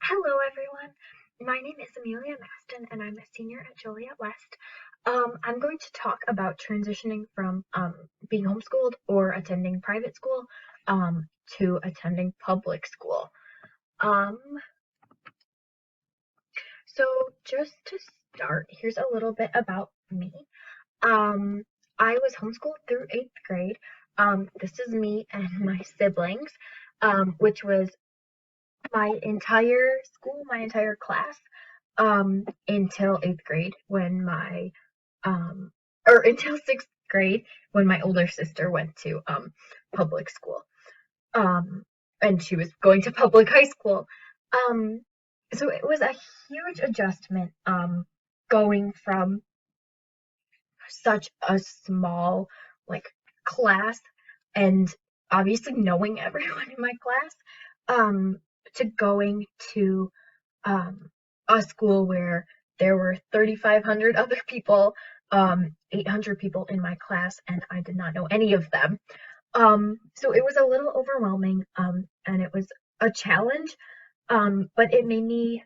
Hello, everyone. My name is Amelia Maston, and I'm a senior at Joliet West. I'm going to talk about transitioning from being homeschooled or attending private school to attending public school. Um, so just to start, here's a little bit about me. Um, I was homeschooled through 8th grade. This is me and my siblings, which was my entire school, my entire class, until 8th grade when until 6th grade when my older sister went to public school. Um, and she was going to public high school. Um, so it was a huge adjustment going from such a small like class and obviously knowing everyone in my class um to going to um a school where there were 3,500 other people, 800 people in my class, and I did not know any of them. So it was a little overwhelming, and it was a challenge, but it made me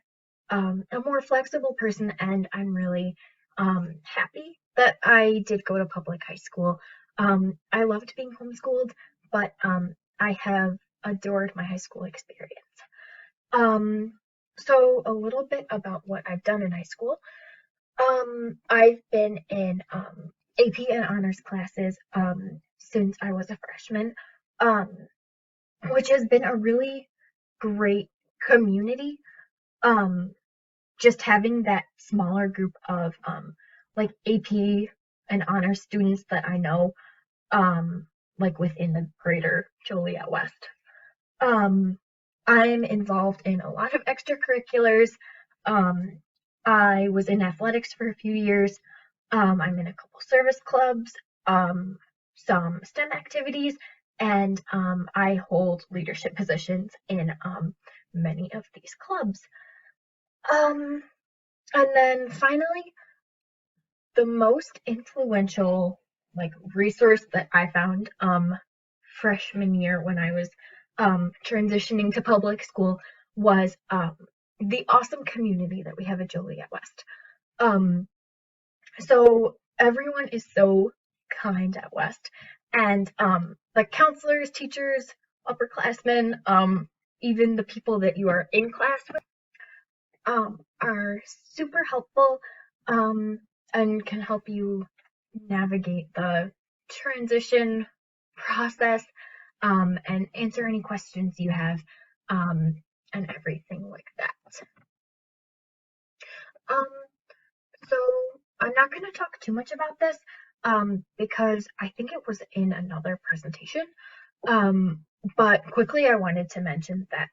a more flexible person, and I'm really happy that I did go to public high school. I loved being homeschooled, but I have adored my high school experience. Um, so a little bit about what I've done in high school. I've been in AP and honors classes since I was a freshman, um, which has been a really great community. Um, just having that smaller group of like AP and honor students that I know like within the greater Joliet West. Um I'm involved in a lot of extracurriculars. Um I was in athletics for a few years. I'm in a couple service clubs, some STEM activities, and I hold leadership positions in many of these clubs. Um And then finally, the most influential like resource that I found freshman year when I was transitioning to public school was the awesome community that we have at Joliet West. Um so everyone is so kind at West, and the counselors, teachers, upperclassmen, even the people that you are in class with are super helpful, um, and can help you navigate the transition process, and answer any questions you have, um, and everything like that. Um, so I'm not going to talk too much about this because I think it was in another presentation. Um, but quickly, I wanted to mention that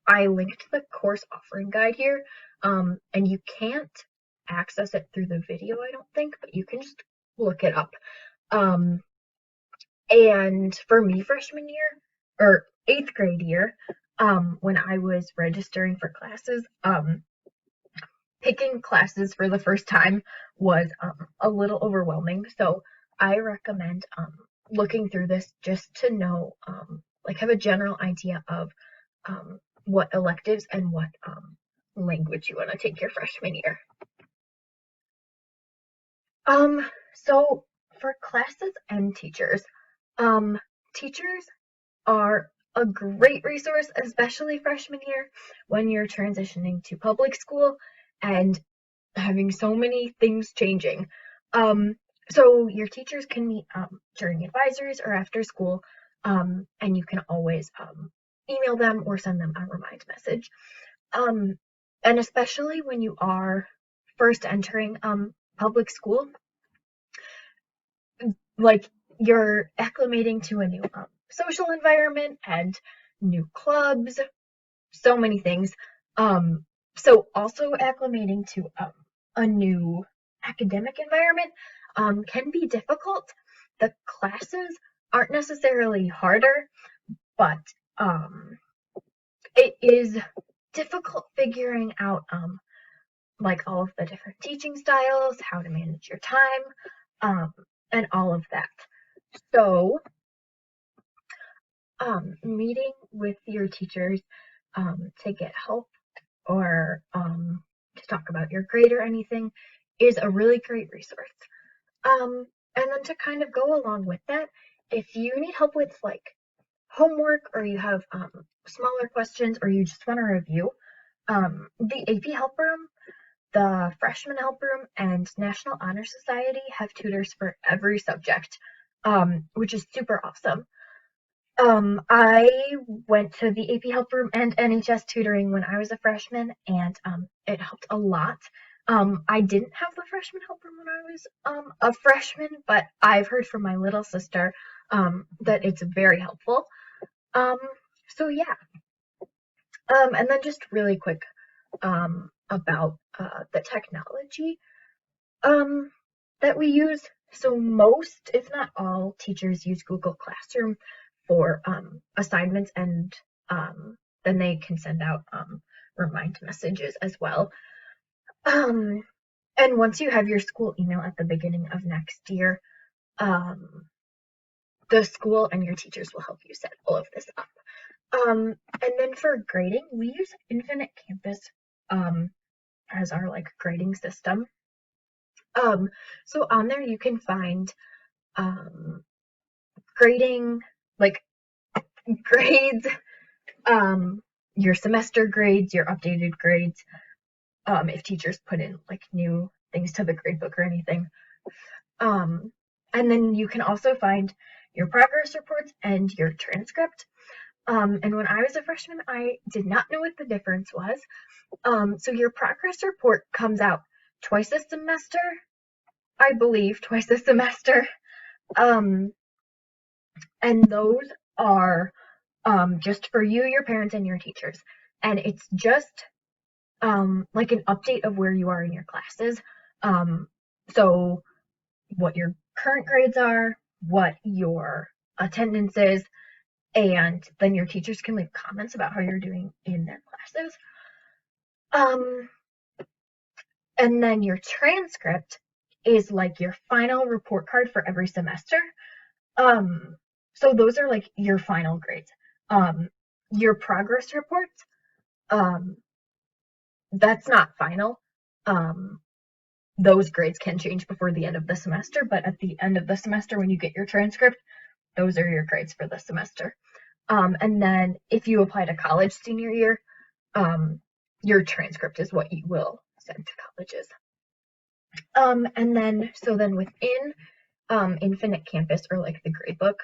I linked the course offering guide here, and you can't access it through the video, I don't think, but you can just look it up. Um, and for me, freshman year or 8th grade year, when I was registering for classes, picking classes for the first time was a little overwhelming. So I recommend looking through this just to know, like, have a general idea of what electives and what language you want to take your freshman year. So for classes and teachers, um, teachers are a great resource, especially freshman year when you're transitioning to public school and having so many things changing. Um, so your teachers can meet during advisories or after school, and you can always email them or send them a remind message. Um, and especially when you are first entering public school, like you're acclimating to a new social environment and new clubs, so many things. So also acclimating to a new academic environment can be difficult. The classes aren't necessarily harder, but it is difficult figuring out like all of the different teaching styles, how to manage your time, and all of that. So, meeting with your teachers to get help or to talk about your grade or anything is a really great resource. And then to kind of go along with that, if you need help with like homework or you have smaller questions or you just want to review, the AP Help Room, the Freshman Help Room, and National Honor Society have tutors for every subject, which is super awesome. I went to the AP Help Room and NHS tutoring when I was a freshman, and it helped a lot. I didn't have the Freshman Help Room when I was a freshman, but I've heard from my little sister that it's very helpful. Um, so yeah. And then just really quick about the technology that we use. So most, if not all, teachers use Google Classroom for assignments, and then they can send out remind messages as well. And once you have your school email at the beginning of next year, the school and your teachers will help you set all of this up. And then for grading, we use Infinite Campus as our like grading system. So on there you can find grading, like grades, your semester grades, your updated grades, if teachers put in like new things to the gradebook or anything. And then you can also find your progress reports and your transcript. And when I was a freshman, I did not know what the difference was. So your progress report comes out twice a semester, I believe, twice a semester. And those are just for you, your parents, and your teachers. And it's just like an update of where you are in your classes. So what your current grades are, what your attendance is, and then your teachers can leave comments about how you're doing in their classes. And then your transcript is like your final report card for every semester. So those are like your final grades. Your progress reports, that's not final. Those grades can change before the end of the semester, but at the end of the semester, when you get your transcript, those are your grades for the semester. And then if you apply to college senior year, your transcript is what you will send to colleges. And then, so then within Infinite Campus, or like the gradebook,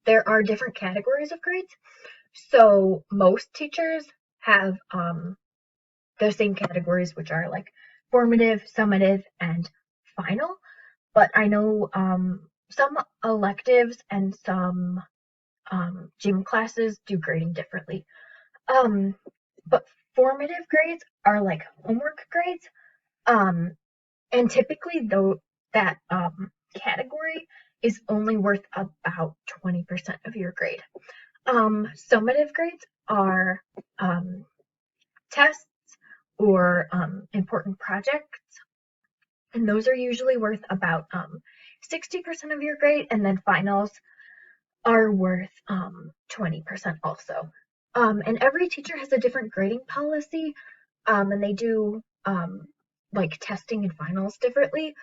there are different categories of grades. So most teachers have the same categories, which are like formative, summative, and final. But I know some electives and some gym classes do grading differently. But formative grades are like homework grades. And typically though that category is only worth about 20% of your grade. Summative grades are tests or important projects, and those are usually worth about 60% of your grade, and then finals are worth 20% also. And every teacher has a different grading policy, and they do like testing and finals differently.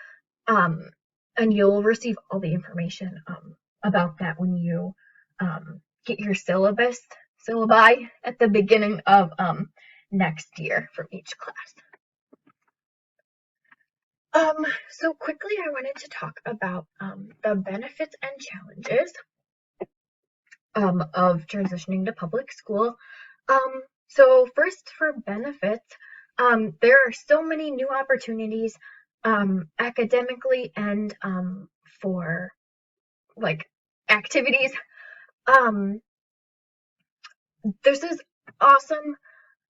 And you'll receive all the information about that when you get your syllabi at the beginning of next year from each class. So quickly, I wanted to talk about the benefits and challenges of transitioning to public school. So first, for benefits, there are so many new opportunities academically and for like activities. This is awesome.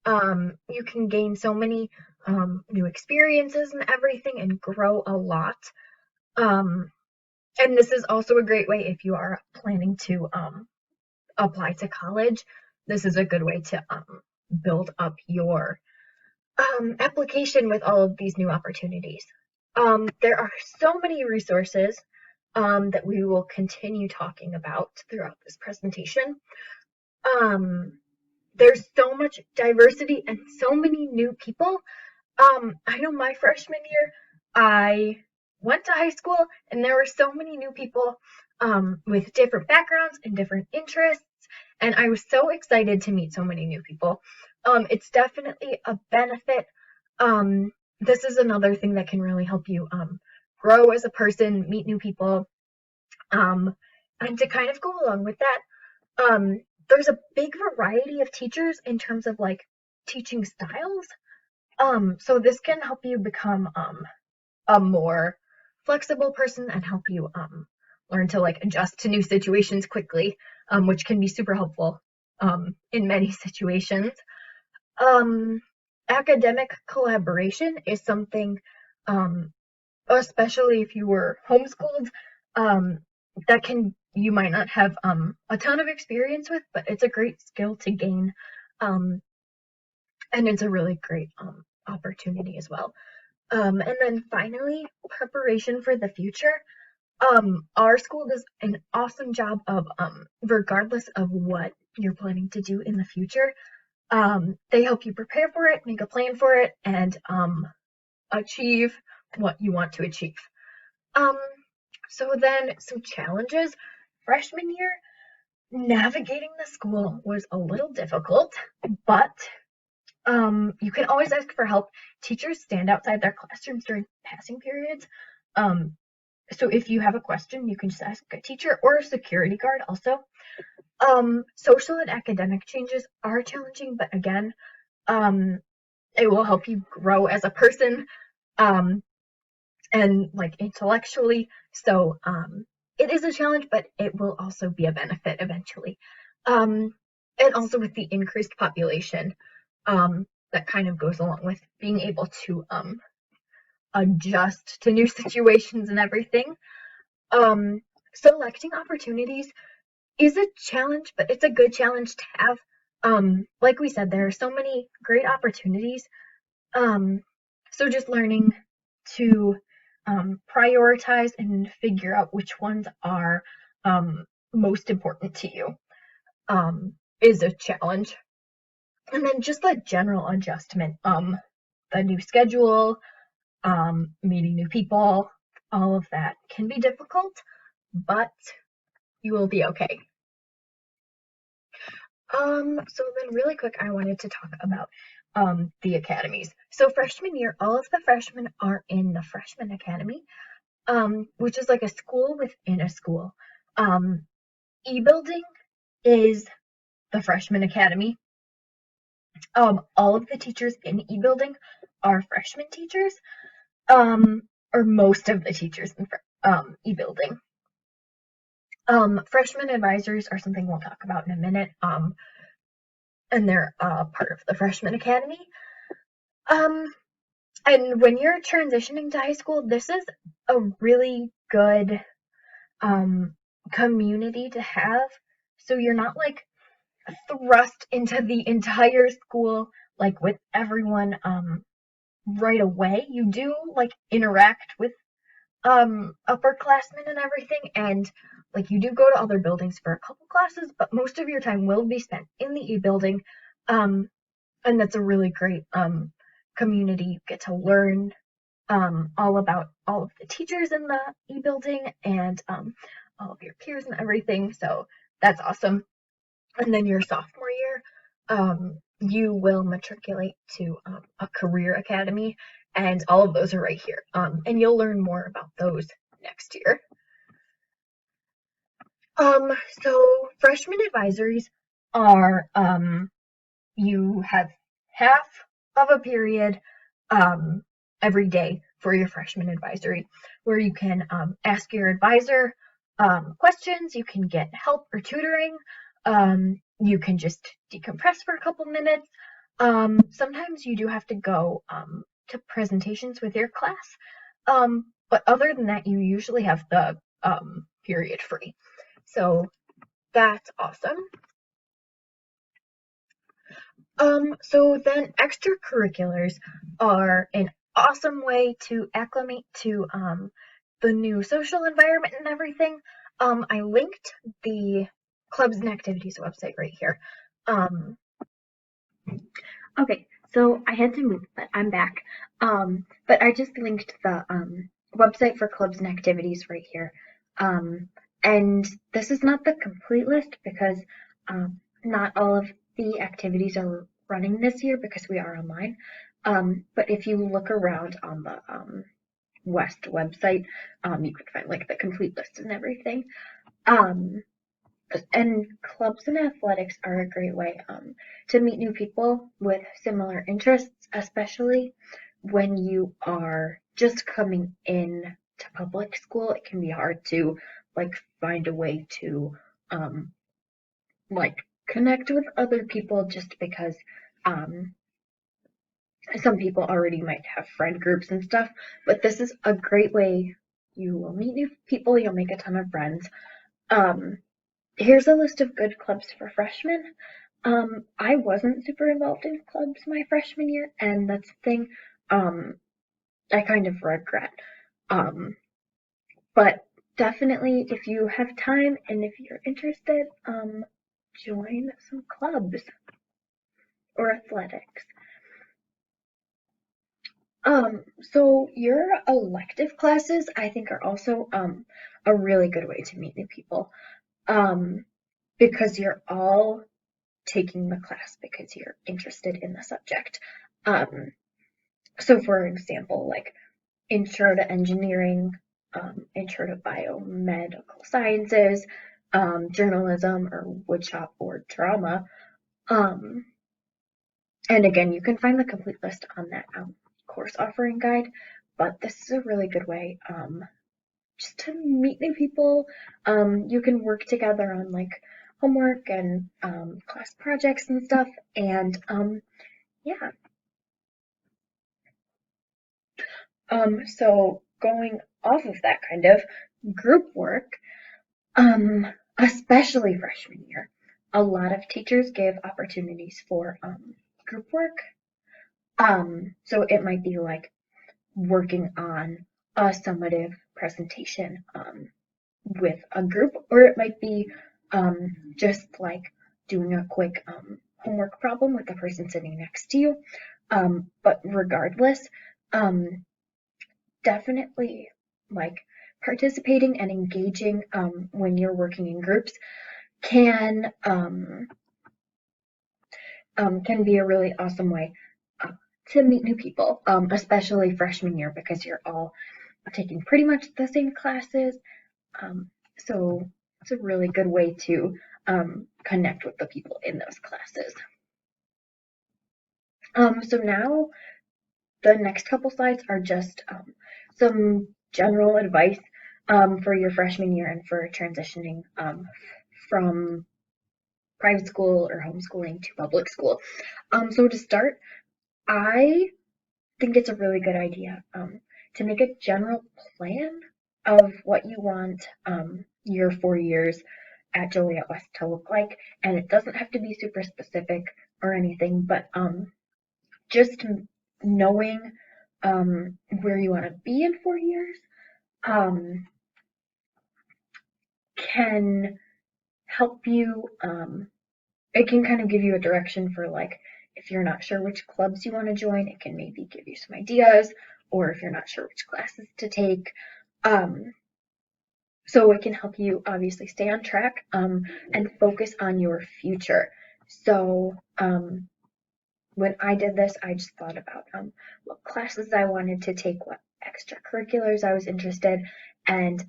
You can gain so many new experiences and everything and grow a lot. And this is also a great way if you are planning to apply to college. This is a good way to build up your application with all of these new opportunities. There are so many resources that we will continue talking about throughout this presentation. there's so much diversity and so many new people. I know my freshman year, I went to high school and there were so many new people with different backgrounds and different interests, and I was so excited to meet so many new people. It's definitely a benefit. This is another thing that can really help you grow as a person, meet new people, um, and to kind of go along with that, there's a big variety of teachers in terms of like teaching styles. So this can help you become a more flexible person and help you learn to like adjust to new situations quickly, which can be super helpful in many situations. Um, Academic collaboration is something, um, especially if you were homeschooled, um, that can you might not have a ton of experience with, but it's a great skill to gain, um, and it's a really great opportunity as well. And then finally, preparation for the future. Our school does an awesome job of, regardless of what you're planning to do in the future, they help you prepare for it, make a plan for it, and achieve what you want to achieve. Um, so then some challenges. Freshman year, navigating the school was a little difficult, but you can always ask for help. Teachers stand outside their classrooms during passing periods. Um, so if you have a question, you can just ask a teacher or a security guard also. Social and academic changes are challenging, but again, um, it will help you grow as a person, um, and like intellectually. So it is a challenge, but it will also be a benefit eventually. Um, and also with the increased population, that kind of goes along with being able to adjust to new situations and everything. Um, Selecting opportunities is a challenge, but it's a good challenge to have. Like we said, there are so many great opportunities. Um, so just learning to prioritize and figure out which ones are most important to you is a challenge. And then just the general adjustment, the new schedule, meeting new people, all of that can be difficult, but you will be okay. So then really quick, I wanted to talk about the academies. So freshman year, all of the freshmen are in the freshman academy, which is like a school within a school. E-building is the freshman academy. All of the teachers in e-building are freshman teachers, or most of the teachers in e-building. Freshman advisors are something we'll talk about in a minute, and they're part of the freshman academy. And when you're transitioning to high school, this is a really good community to have. So you're not like thrust into the entire school like with everyone right away. You do like interact with upperclassmen and everything, and like you do go to other buildings for a couple classes, but most of your time will be spent in the e-building. And that's a really great community. You get to learn all about all of the teachers in the e-building and all of your peers and everything. So that's awesome. And then your sophomore year, you will matriculate to a career academy, and all of those are right here. And you'll learn more about those next year. So freshman advisories are you have half of a period every day for your freshman advisory, where you can ask your advisor questions, you can get help or tutoring, you can just decompress for a couple minutes. Sometimes you do have to go to presentations with your class, but other than that, you usually have the period free. So that's awesome. So then extracurriculars are an awesome way to acclimate to the new social environment and everything. I linked the clubs and activities website right here. Okay, so I had to move, but I'm back. But I just linked the website for clubs and activities right here. Um, and this is not the complete list because not all of the activities are running this year because we are online. But if you look around on the West website, you can find like the complete list and everything. Um, and clubs and athletics are a great way to meet new people with similar interests, especially when you are just coming in to public school. It can be hard to like find a way to um, like connect with other people just because um, some people already might have friend groups and stuff. But this is a great way. You will meet new people. You'll make a ton of friends. Um, Here's a list of good clubs for freshmen. I wasn't super involved in clubs my freshman year, and that's the thing I kind of regret. Um, but definitely, if you have time and if you're interested, join some clubs or athletics. So your elective classes, I think, are also a really good way to meet new people. Um, because you're all taking the class because you're interested in the subject. Um, so, for example, like intro to engineering, intro to biomedical sciences, journalism or woodshop or drama. Um, and again, you can find the complete list on that course offering guide. But this is a really good way just to meet new people. You can work together on like homework and class projects and stuff. And yeah. So going off of that kind of group work, especially freshman year, a lot of teachers give opportunities for group work. So it might be like working on a summative presentation with a group, or it might be just like doing a quick homework problem with the person sitting next to you. But regardless, um, definitely like participating and engaging when you're working in groups can can be a really awesome way uh, to meet new people, especially freshman year because you're all taking pretty much the same classes. So it's a really good way to connect with the people in those classes. So now the next couple slides are just some general advice for your freshman year and for transitioning from private school or homeschooling to public school. So to start, I think it's a really good idea to make a general plan of what you want your 4 years at Joliet West to look like. And it doesn't have to be super specific or anything, but just knowing where you want to be in 4 years um, can help you. It can kind of give you a direction for like if you're not sure which clubs you want to join, it can maybe give you some ideas, or if you're not sure which classes to take. Um, so it can help you obviously stay on track and focus on your future. So when I did this, I just thought about what classes I wanted to take, what extracurriculars I was interested, and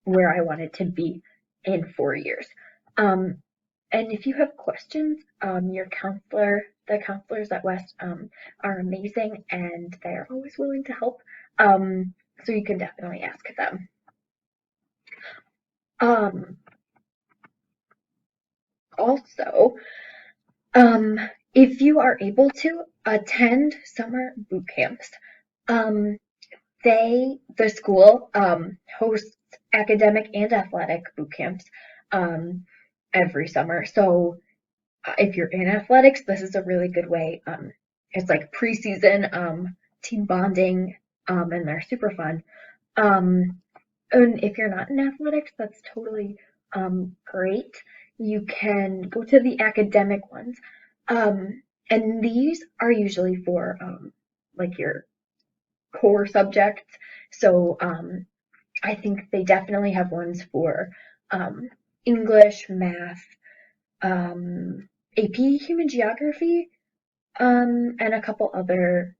where I wanted to be in 4 years. Um, and if you have questions, your the counselors at West are amazing and they're always willing to help. So you can definitely ask them. Um, Also, um, if you are able to attend summer boot camps, um, the school hosts academic and athletic boot camps um, every summer. So if you're in athletics, this is a really good way. It's like preseason team bonding, and they're super fun. Um, and if you're not in athletics, that's totally great. You can go to the academic ones. Um, And these are usually for like your core subjects. So I think they definitely have ones for English, math, AP Human Geography, and a couple other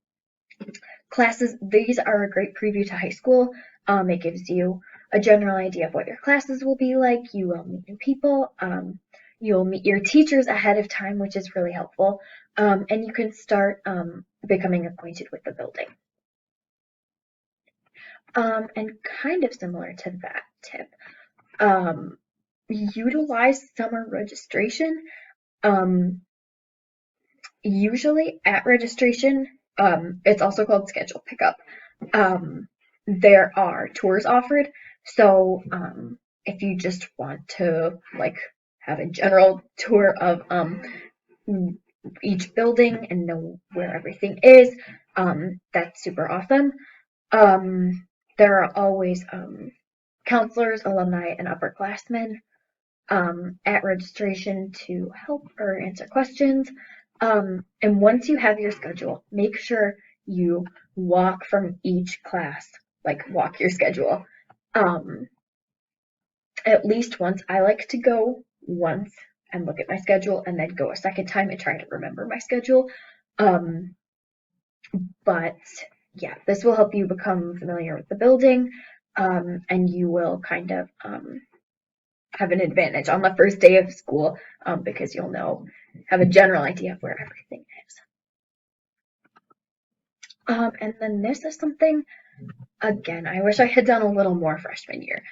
classes. These are a great preview to high school. It gives you a general idea of what your classes will be like. You will meet new people. You'll meet your teachers ahead of time, which is really helpful. And you can start becoming acquainted with the building. And kind of similar to that tip, utilize summer registration. Usually at registration, it's also called schedule pickup. There are tours offered. So if you just want to like have a general tour of each building and know where everything is, that's super awesome. There are always counselors, alumni, and upperclassmen at registration to help or answer questions. And once you have your schedule, make sure you walk from each class, like walk your schedule. At least once. I like to go once and look at my schedule and then go a second time and try to remember my schedule. But yeah, this will help you become familiar with the building, and you will kind of have an advantage on the first day of school because you'll have a general idea of where everything is. And then this is something, again, I wish I had done a little more freshman year.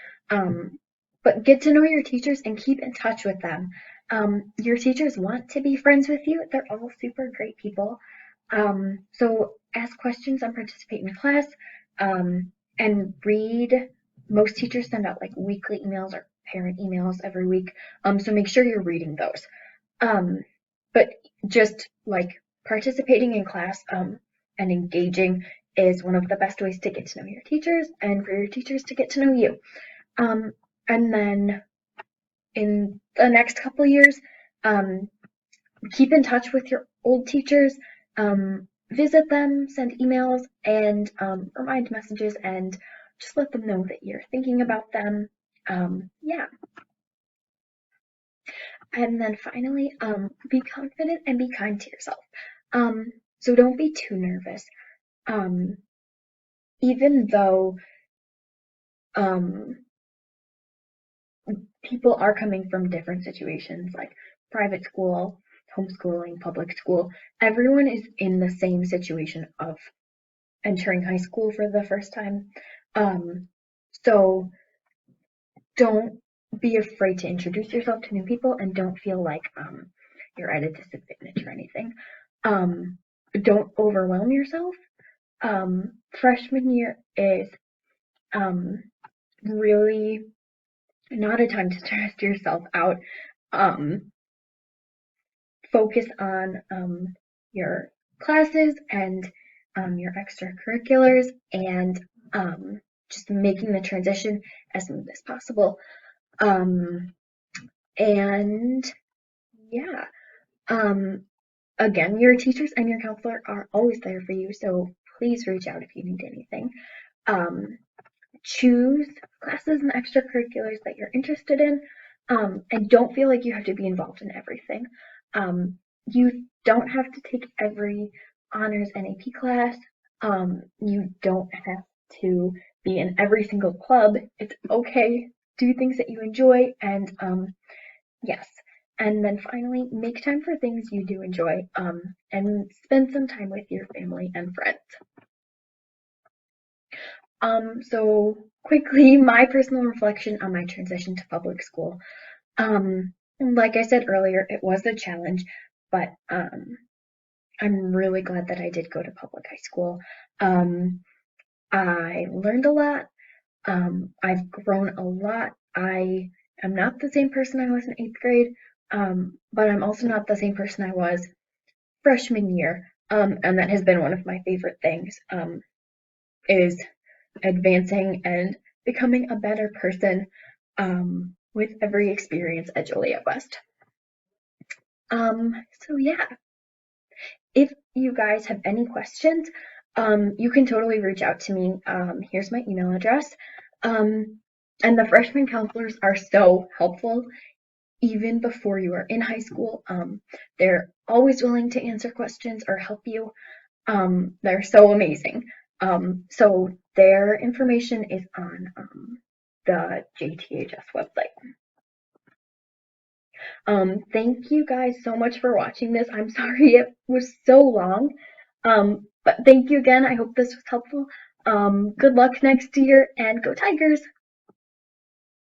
But get to know your teachers and keep in touch with them. Your teachers want to be friends with you. They're all super great people. So ask questions and participate in class, and read. Most teachers send out like weekly emails or parent emails every week. So make sure you're reading those. But just like participating in class, and engaging is one of the best ways to get to know your teachers and for your teachers to get to know you. And then in the next couple years, keep in touch with your old teachers, visit them, send emails, and remind messages, and just let them know that you're thinking about them. Yeah. And then finally, be confident and be kind to yourself. So don't be too nervous. Even though people are coming from different situations, like private school, homeschooling, public school, everyone is in the same situation of entering high school for the first time. So don't be afraid to introduce yourself to new people, and don't feel like you're at a disadvantage or anything. Don't overwhelm yourself. Freshman year is really not a time to stress yourself out. Focus on your classes and your extracurriculars, and just making the transition as smooth as possible. And yeah, again, your teachers and your counselor are always there for you, so please reach out if you need anything. Choose classes and extracurriculars that you're interested in, and don't feel like you have to be involved in everything. You don't have to take every honors and AP class. You don't have to be in every single club. It's okay. Do things that you enjoy, and yes. And then finally, make time for things you do enjoy, and spend some time with your family and friends. So quickly, my personal reflection on my transition to public school. Like I said earlier, it was a challenge, but I'm really glad that I did go to public high school. I learned a lot. I've grown a lot. I am not the same person I was in 8th grade, but I'm also not the same person I was freshman year. And that has been one of my favorite things, is advancing and becoming a better person with every experience at Joliet West. So yeah, if you guys have any questions, you can totally reach out to me. Here's my email address. And the freshman counselors are so helpful even before you are in high school. They're always willing to answer questions or help you. They're so amazing. So their information is on the JTHS website. Thank you guys so much for watching this. I'm sorry it was so long. But thank you again. I hope this was helpful. Good luck next year and go Tigers!